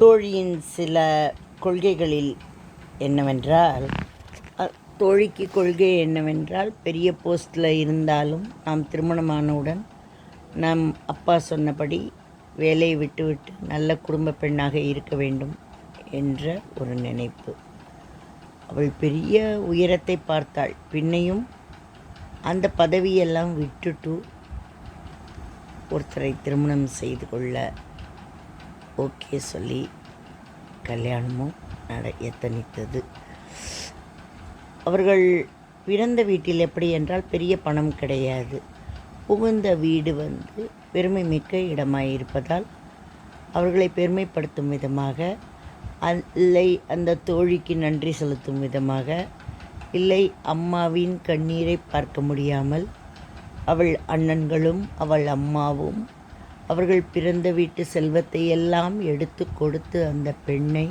தோழியின் சில கொள்கைகளில் என்னவென்றால், தோழிக்கு கொள்கை என்னவென்றால், பெரிய போஸ்ட்டில் இருந்தாலும் நாம் திருமணமானவுடன் நம் அப்பா சொன்னபடி வேலையை விட்டுவிட்டு நல்ல குடும்ப பெண்ணாக இருக்க வேண்டும் என்ற ஒரு நினைப்பு. அவள் பெரிய உயரத்தை பார்த்தாள். பின்னையும் அந்த பதவியெல்லாம் விட்டுட்டு ஒருத்தரை திருமணம் செய்து கொள்ள ஓகே சொல்லி கல்யாணமும் எத்தனித்தது. அவர்கள் பிறந்த வீட்டில் எப்படி என்றால், பெரிய பணம் கிடையாது. புகுந்த வீடு பெருமை மிக்க இடமாயிருப்பதால் அவர்களை பெருமைப்படுத்தும் விதமாக, இல்லை அந்த தோழிக்கு நன்றி செலுத்தும் விதமாக, இல்லை அம்மாவின் கண்ணீரை பார்க்க முடியாமல் அவள் அண்ணன்களும் அவள் அம்மாவும் அவர்கள் பிறந்த வீட்டு செல்வத்தை எல்லாம் எடுத்து கொடுத்து அந்த பெண்ணை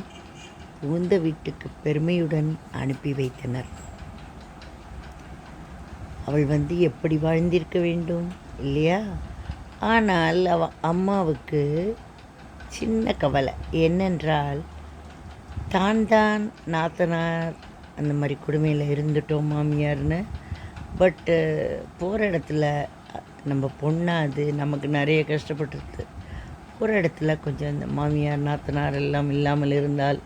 புகுந்த வீட்டுக்கு பெருமையுடன் அனுப்பி வைத்தனர். அவள் எப்படி வாழ்ந்திருக்க வேண்டும் இல்லையா? ஆனால் அம்மாவுக்கு சின்ன கவலை என்னென்றால், தான் நாத்தனார் அந்த மாதிரி கொடுமையில் இருந்துட்டோம் மாமியார்னு. பட்டு போகிற இடத்துல நம்ம பொண்ணாது நமக்கு நிறைய கஷ்டப்பட்டுருது. போகிற இடத்துல கொஞ்சம் இந்த மாமியார் நாத்தனார் எல்லாம் இல்லாமல் இருந்தால்,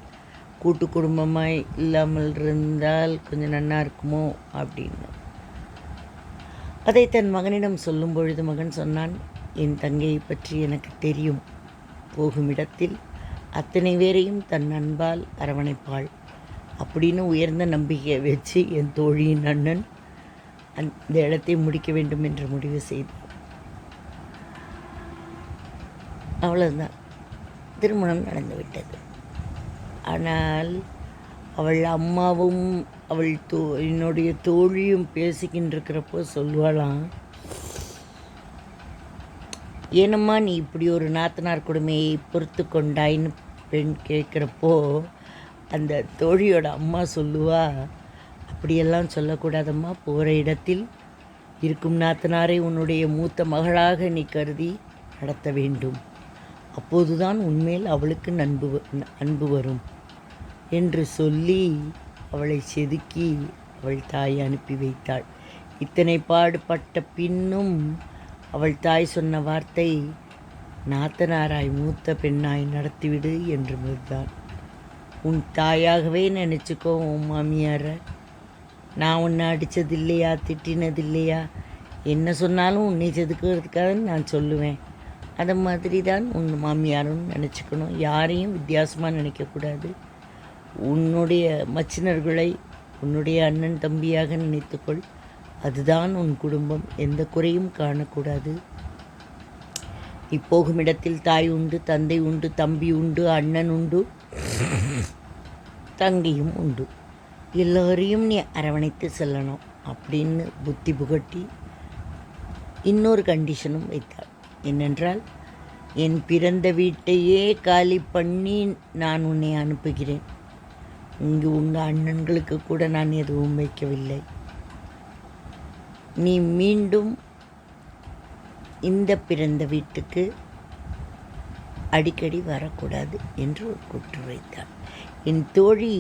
கூட்டு குடும்பமாய் இல்லாமல் இருந்தால் கொஞ்சம் நன்னா இருக்குமோ அப்படின்னு. அதை தன் மகனிடம் சொல்லும் பொழுது மகன் சொன்னான், என் தங்கையை பற்றி எனக்கு தெரியும். போகும் இடத்தில் அத்தனை பேரையும் தன் அன்பால் அரவணைப்பாள் அப்படின்னு உயர்ந்த நம்பிக்கையை வச்சு என் தோழியின் அண்ணன் அந்த இடத்தை முடிக்க வேண்டும் என்று முடிவு செய்தார். அவ்வளவுதான், திருமணம் நடந்துவிட்டது. ஆனால் அவள் அம்மாவும் அவள் என்னுடைய தோழியும் பேசிக்கின்றிருக்கிறப்போ சொல்லுவாளாம், ஏனம்மா நீ இப்படி ஒரு நாத்தனார் கொடுமையை பொறுத்து கொண்டாயின்னு பெண் கேட்குறப்போ அந்த தோழியோட அம்மா சொல்லுவா, அப்படியெல்லாம் சொல்லக்கூடாதம்மா. போகிற இடத்தில் இருக்கும் நாத்தனாரை உன்னுடைய மூத்த மகளாக நீ கருதி நடத்த வேண்டும். அப்போதுதான் உன்மேல் அவளுக்கு அன்பு வரும் என்று சொல்லி அவளை செதுக்கி அவள் தாய் அனுப்பி வைத்தாள். இத்தனை பாடுபட்ட பின்னும் அவள் தாய் சொன்ன வார்த்தை, நாத்தனாராய் மூத்த பெண்ணாய் நடத்திவிடு என்றுதான். உன் தாயாகவே நினச்சிக்கோ உன் மாமியாரை. நான் உன்னை அடித்தது இல்லையா, திட்டினது இல்லையா, என்ன சொன்னாலும் உன்னை செதுக்கிறதுக்காக நான் சொல்லுவேன். அதை மாதிரி தான் உன் மாமியாரும் நினச்சிக்கணும். யாரையும் வித்தியாசமாக நினைக்கக்கூடாது. உன்னுடைய மச்சினர்களை உன்னுடைய அண்ணன் தம்பியாக நினைத்துக்கொள். அதுதான் உன் குடும்பம். எந்த குறையும் காணக்கூடாது. நீ போகும் இடத்தில் தாய் உண்டு, தந்தை உண்டு, தம்பி உண்டு, அண்ணன் உண்டு, தங்கியும் உண்டு. எல்லோரையும் நீ அரவணைத்து செல்லணும் அப்படின்னு புத்தி புகட்டி இன்னொரு கண்டிஷனும் வைத்தாள். என்னென்றால், என் பிறந்த வீட்டையே காலி பண்ணி நான் உன்னை அனுப்புகிறேன். இங்கு உங்கள் அண்ணன்களுக்கு கூட நான் எதுவும் வைக்கவில்லை. நீ மீண்டும் இந்த பிறந்த வீட்டுக்கு அடிக்கடி வரக்கூடாது என்று ஒரு கூற்று வைத்தாள். என் தோழி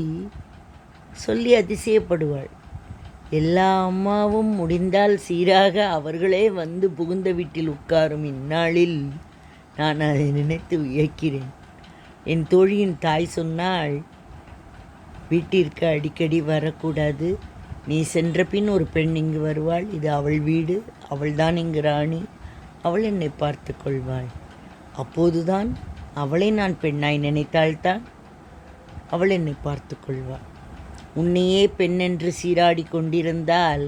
சொல்லி அதிசயப்படுவாள். எல்லா அம்மாவும் முடிந்தால் சீராக அவர்களே புகுந்த வீட்டில் உட்காரும் இந்நாளில் நான் அதை நினைத்து வியக்கிறேன். என் தோழியின் தாய் சொன்னாள், வீட்டிற்கு அடிக்கடி வரக்கூடாது. நீ சென்ற பின் ஒரு பெண் இங்கு வருவாள். இது அவள் வீடு. அவள்தான் இங்கு ராணி. அவள் என்னை பார்த்து கொள்வாள். அப்போதுதான் அவளை நான் பெண்ணாய் நினைத்தால்தான் அவள் என்னை பார்த்து கொள்வாள். உன்னையே பெண் என்று சீராடி கொண்டிருந்தால்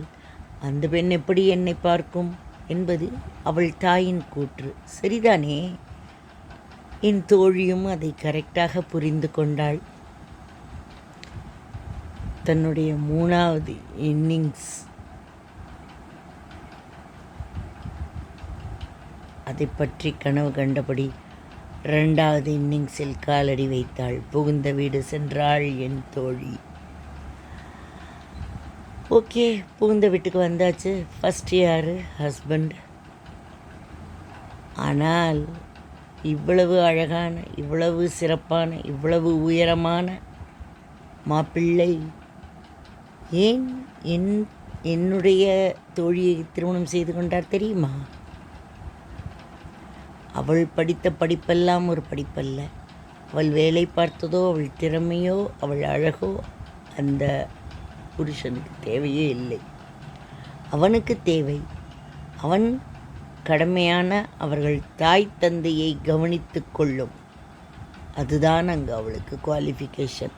அந்த பெண் எப்படி என்னை பார்க்கும் என்பது அவள் தாயின் கூற்று. சரிதானே? என் தோழியும் அதை கரெக்டாக புரிந்து கொண்டாள். தன்னுடைய 3வது இன்னிங்ஸ் அதை பற்றி கனவு கண்டபடி 2வது இன்னிங்ஸில் காலடி வைத்தாள். புகுந்த வீடு சென்றாள் என் தோழி. ஓகே, புகுந்த வீட்டுக்கு வந்தாச்சு. ஃபஸ்ட் யார்? ஹஸ்பண்ட். ஆனால் இவ்வளவு அழகான, இவ்வளவு சிறப்பான, இவ்வளவு உயரமான மாப்பிள்ளை ஏன் என்னுடைய தோழியை திருமணம் செய்து கொண்டார் தெரியுமா? அவள் படித்த படிப்பெல்லாம் ஒரு படிப்பல்ல. அவள் வேலை பார்த்ததோ, அவள் திறமையோ, அவள் அழகோ அந்த புருஷனுக்கு தேவையே இல்லை. அவனுக்கு தேவை அவன் கடமையான அவர்கள் தாய் தந்தையை கவனித்து கொள்ளும். அதுதான் அங்கு அவளுக்கு குவாலிஃபிகேஷன்.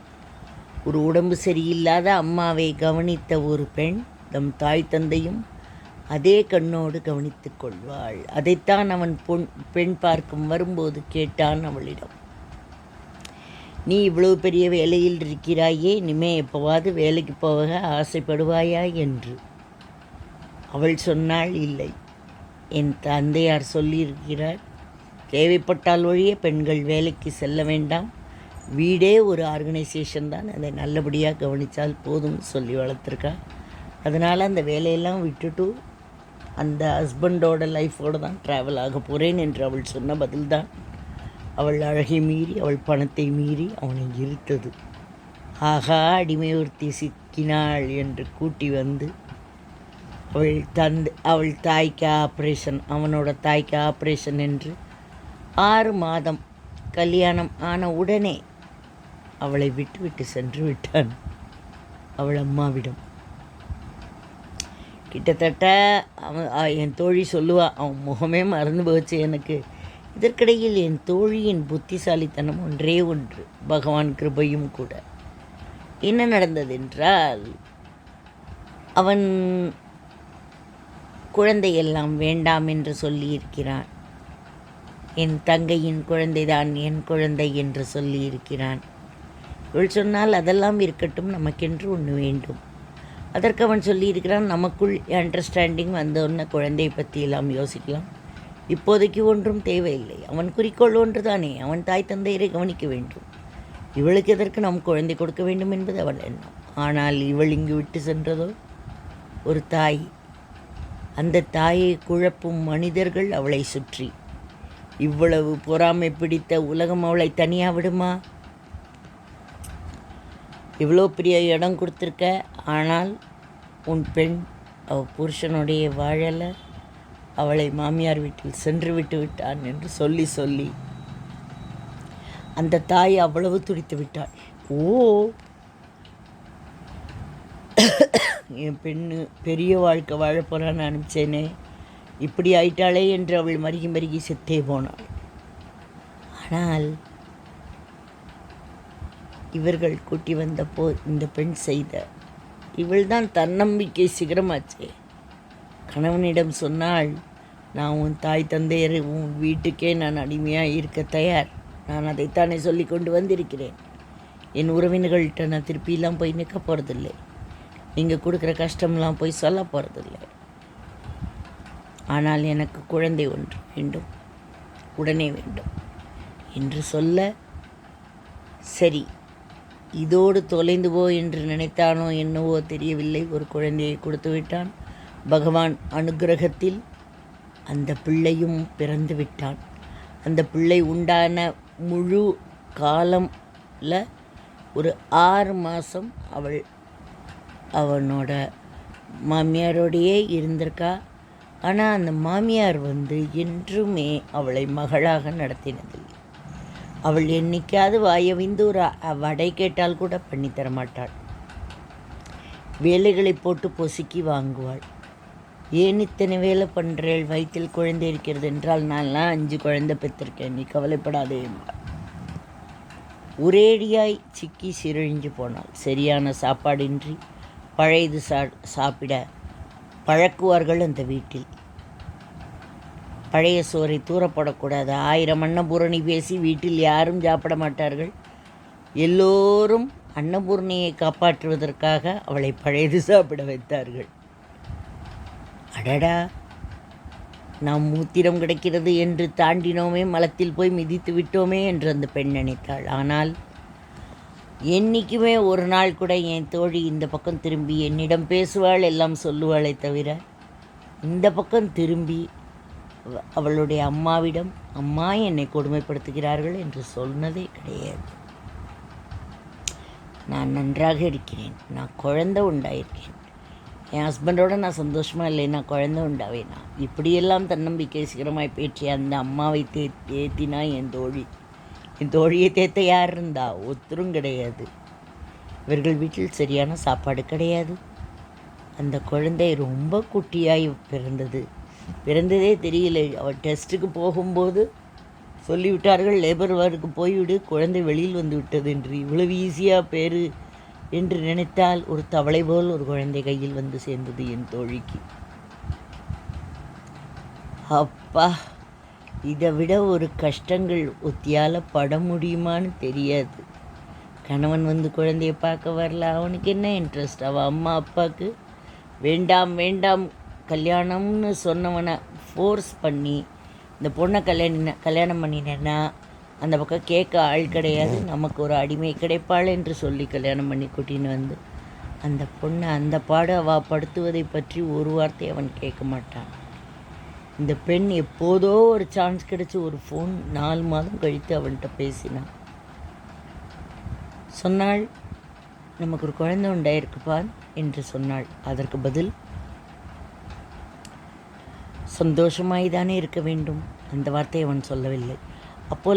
ஒரு உடம்பு சரியில்லாத அம்மாவை கவனித்த ஒரு பெண் தம் தாய் தந்தையும் அதே கண்ணோடு கவனித்து கொள்வாள். அதைத்தான் அவன் பெண் பார்க்கும் வரும்போது கேட்டான் அவளிடம், நீ இவ்வளவு பெரிய வேலையில் இருக்கிறாயே, இனிமே எப்போவாது வேலைக்கு போக ஆசைப்படுவாயா என்று. அவள் சொன்னாள், இல்லை, என் தந்தையார் சொல்லியிருக்கிறார், தேவைப்பட்டால் ஒழிய பெண்கள் வேலைக்கு செல்ல வேண்டாம், வீடே ஒரு ஆர்கனைசேஷன் தான், அதை நல்லபடியாக கவனித்தால் போதும்னு சொல்லி வளர்த்துருக்கா. அதனால் அந்த வேலையெல்லாம் விட்டுட்டு அந்த ஹஸ்பண்டோட லைஃபோடு தான் ட்ராவல் ஆக போகிறேன் என்று அவள் சொன்ன பதில்தான் அவள் அழகை மீறி, அவள் பணத்தை மீறி அவனை இழுத்தது. ஆகா, அடிமை ஒருத்தி சிக்கினாள் என்று கூட்டி வந்து அவள் தாய்க்கு ஆப்ரேஷன், அவனோட தாய்க்கு ஆப்ரேஷன் என்று 6 மாதம் கல்யாணம் ஆன உடனே அவளை விட்டு சென்று விட்டான் அவள் அம்மாவிடம். கிட்டத்தட்ட என் தோழி சொல்லுவா, அவன் முகமே மறந்து போச்சு எனக்கு. இதற்கிடையில் என் தோழியின் புத்திசாலித்தனம் ஒன்றே ஒன்று, பகவான் கிருபையும் கூட. என்ன நடந்ததென்றால், அவன் குழந்தையெல்லாம் வேண்டாம் என்று சொல்லியிருக்கிறான். என் தங்கையின் குழந்தைதான் என் குழந்தை என்று சொல்லியிருக்கிறான். இவள் சொன்னால், அதெல்லாம் இருக்கட்டும், நமக்கென்று ஒன்று வேண்டும். அதற்கு அவன் சொல்லியிருக்கிறான், நமக்குள் அண்டர்ஸ்டாண்டிங் வந்தோன்ன குழந்தையை பற்றியெல்லாம் யோசிக்கலாம், இப்போதைக்கு ஒன்றும் தேவையில்லை. அவன் குறிக்கோள் ஒன்று தானே, அவன் தாய் தந்தையரை கவனிக்க வேண்டும். இவளுக்கு எதற்கு நாம் குழந்தை கொடுக்க வேண்டும் என்பது அவள் எண்ணம். ஆனால் இவள் இங்கு விட்டு சென்றதோ ஒரு தாய். அந்த தாயை குழப்பும் மனிதர்கள் அவளை சுற்றி. இவ்வளவு பொறாமை பிடித்த உலகம் அவளை தனியாக விடுமா? இவ்வளோ பெரிய இடம் கொடுத்துருக்க, ஆனால் உன் பெண் அவள் புருஷனுடைய வாழலை, அவளை மாமியார் வீட்டில் சென்று விட்டு விட்டான் என்று சொல்லி அந்த தாய் அவ்வளவு துடித்து விட்டாள். ஓ, என் பெண்ணு பெரிய வாழ்க்கை வாழப்போறான்னு அனுப்பிச்சேனே, இப்படி ஆயிட்டாளே என்று அவள் மருகி செத்தே போனாள். ஆனால் இவர்கள் கூட்டி வந்தப்போ இந்த பெண் செய்த, இவள்தான் தன்னம்பிக்கை சிகரமாச்சே. கணவனிடம் சொன்னாள், நான் உன் தாய் தந்தையர் உன் வீட்டுக்கே நான் அடிமையாக இருக்க தயார், நான் அதைத்தானே சொல்லி கொண்டு வந்திருக்கிறேன். என் உறவினர்கள்ட்ட நான் திருப்பிலாம் போய் நிற்க போகிறதில்லை, நீங்கள் கொடுக்குற கஷ்டம்லாம் போய் சொல்ல போகிறதில்லை. ஆனால் எனக்கு குழந்தை ஒன்று வேண்டும், உடனே வேண்டும் என்று சொல்ல, சரி இதோடு தொலைந்து போ என்று நினைத்தானோ என்னவோ தெரியவில்லை, ஒரு குழந்தையை கொடுத்து விட்டான். பகவான் அனுகிரகத்தில் அந்த பிள்ளையும் பிறந்து விட்டான். அந்த பிள்ளை உண்டான முழு காலம்ல ஒரு 6 மாதம் அவனோட மாமியாரோடையே இருந்திருக்கா. ஆனால் அந்த மாமியார் என்றுமே அவளை மகளாக நடத்தினதில்லை. அவள் என்னைக்காவது வாயவிந்து ஒரு வடை கேட்டால் கூட பண்ணித்தர மாட்டாள். வேலைகளை போட்டு பொசுக்கி வாங்குவாள். ஏன் இத்தனை வேலை பண்ணுறேள், வயிற்றில் குழந்தை இருக்கிறது என்றால், நான்லாம் 5 குழந்தை பெற்றிருக்கேன், நீ கவலைப்படாதே என்றாள். ஒரேடியாய் சிக்கி சிரழிஞ்சு போனாள். சரியான சாப்பாடின்றி பழையது சாப்பிட பழக்குவார்கள் அந்த வீட்டில். பழைய சோறை தூரப்படக்கூடாது. 1000 அன்னபூரணி பேசி வீட்டில் யாரும் சாப்பிட மாட்டார்கள். எல்லோரும் அன்னபூரணியை காப்பாற்றுவதற்காக அவளை பழையது சாப்பிட வைத்தார்கள். அடடா, நாம் மூத்திரம் கிடைக்கிறது என்று தாண்டினோமே, மலத்தில் போய் மிதித்து விட்டோமே என்று அந்த பெண் நினைத்தாள். ஆனால் என்றைக்குமே ஒரு நாள் கூட என் தோழி இந்த பக்கம் திரும்பி என்னிடம் பேசுவாள், எல்லாம் சொல்லுவாளே தவிர, இந்த பக்கம் திரும்பி அவளுடைய அம்மாவிடம் அம்மா என்னை கொடுமைப்படுத்துகிறார்கள் என்று சொன்னதே கிடையாது. நான் நன்றாக இருக்கிறேன், நான் குழந்தை உண்டாயிருக்கேன், என் ஹஸ்பண்டோடு நான் சந்தோஷமாக இல்லை, நான் குழந்தை உண்டாவேனா, இப்படியெல்லாம் தன்னம்பிக்கை சிகரமாய் பேற்றிய அந்த அம்மாவை தேத்தினா என் தோழியை தேத்த யார் இருந்தா? ஒருத்தரும் கிடையாது. இவர்கள் வீட்டில் சரியான சாப்பாடு கிடையாது. அந்த குழந்தை ரொம்ப குட்டியாய் பிறந்ததே தெரியல. அவள் டெஸ்ட்டுக்கு போகும்போது சொல்லிவிட்டார்கள், லேபர் வார்டுக்கு போய்விடு, குழந்தை வெளியில் வந்து விட்டது என்று. இவ்வளவு ஈஸியாக பேர் என்று நினைத்தால் ஒரு தவளை போல் ஒரு குழந்தை கையில் வந்து சேர்ந்தது என் தோழிக்கு. அப்பா, இதை விட ஒரு கஷ்டங்கள் ஒத்தியால் பட முடியுமான்னு தெரியாது. கணவன் வந்து குழந்தைய பார்க்க வரல, அவனுக்கு என்ன இன்ட்ரெஸ்ட்? அவள் அம்மா அப்பாவுக்கு வேண்டாம் வேண்டாம் கல்யாணம்னு சொன்னவனை ஃபோர்ஸ் பண்ணி இந்த பொண்ணை கல்யாணம் பண்ணினேன்னா அந்த பக்கம் கேட்க ஆள் கிடையாது, நமக்கு ஒரு அடிமை கிடைப்பாள் என்று சொல்லி கல்யாணம் பண்ணி கூட்டின்னு வந்து அந்த பொண்ணை அந்த பாடு அவள் படுத்துவதை பற்றி ஒரு வார்த்தை அவன் கேட்க மாட்டான். இந்த பெண் எப்போதோ ஒரு சான்ஸ் கிடச்சி ஒரு ஃபோன் 4 மாதம் கழித்து அவன்கிட்ட பேசினான். சொன்னாள், நமக்கு ஒரு குழந்தை உண்டாயிருக்குப்பான் என்று சொன்னாள். அதற்கு பதில், சந்தோஷமாய்தானே இருக்க வேண்டும், அந்த வார்த்தை அவன் சொல்லவில்லை. அப்போல்லாம்